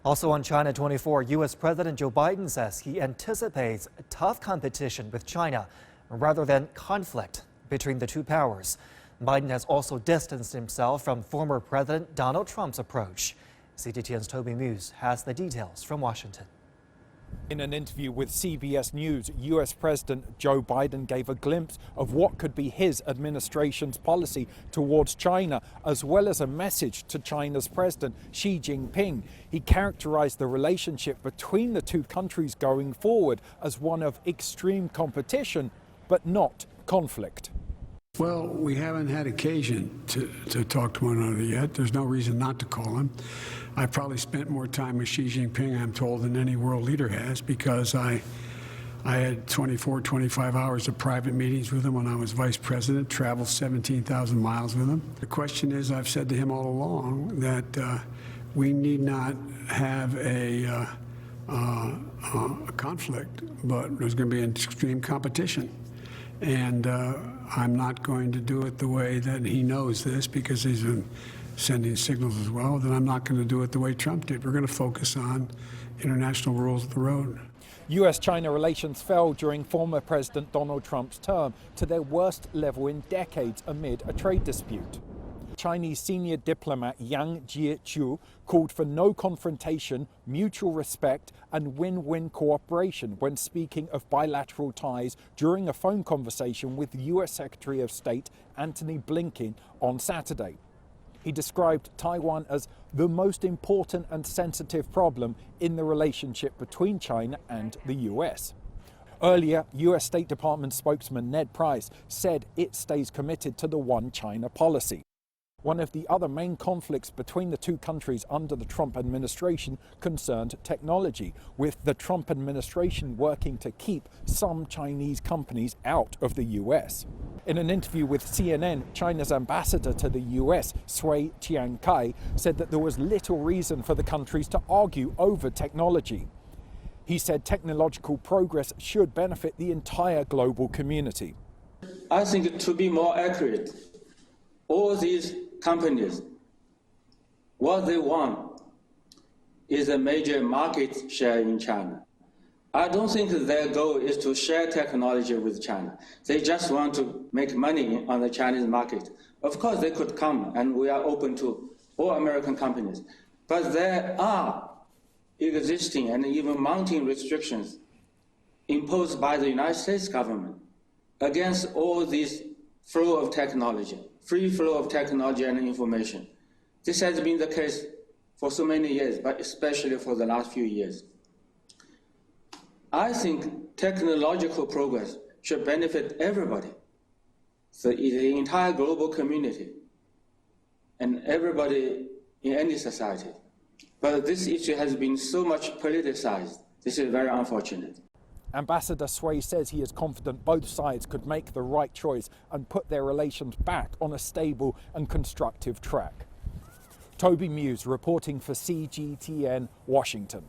Also on China 24, U.S. President Joe Biden says he anticipates tough competition with China rather than conflict between the two powers. Biden has also distanced himself from former President Donald Trump's approach. CGTN's Toby Muse has the details from Washington. In an interview with CBS News, U.S. President Joe Biden gave a glimpse of what could be his administration's policy towards China, as well as a message to China's President Xi Jinping. He characterized the relationship between the two countries going forward as one of extreme competition, but not conflict. Well, we haven't had occasion to talk to one another yet. There's no reason not to call him. I probably spent more time with Xi Jinping, I'm told, than any world leader has, because I had 24, 25 hours of private meetings with him when I was vice president, traveled 17,000 miles with him. The question is, I've said to him all along that we need not have a conflict, but there's going to be an extreme competition. And I'm not going to do it the way that he knows this, because he's been sending signals as well. Then I'm not going to do it the way Trump did. We're going to focus on international rules of the road. U.S.-China relations fell during former President Donald Trump's term to their worst level in decades amid a trade dispute. Chinese senior diplomat Yang Jiechu called for no confrontation, mutual respect and win-win cooperation when speaking of bilateral ties during a phone conversation with U.S. Secretary of State Antony Blinken on Saturday. He described Taiwan as the most important and sensitive problem in the relationship between China and the U.S. Earlier, U.S. State Department spokesman Ned Price said it stays committed to the One China policy. One of the other main conflicts between the two countries under the Trump administration concerned technology, with the Trump administration working to keep some Chinese companies out of the U.S. In an interview with CNN, China's ambassador to the U.S., Sui Tiankai, said that there was little reason for the countries to argue over technology. He said technological progress should benefit the entire global community. I think, to be more accurate, all these companies, what they want is a major market share in China. I don't think their goal is to share technology with China. They just want to make money on the Chinese market. Of course, they could come, and we are open to all American companies. But there are existing and even mounting restrictions imposed by the United States government against all this flow of technology, free flow of technology and information. This has been the case for so many years, but especially for the last few years. I think technological progress should benefit everybody, the entire global community, and everybody in any society. But this issue has been so much politicized. This is very unfortunate. Ambassador Sui says he is confident both sides could make the right choice and put their relations back on a stable and constructive track. Toby Muse reporting for CGTN, Washington.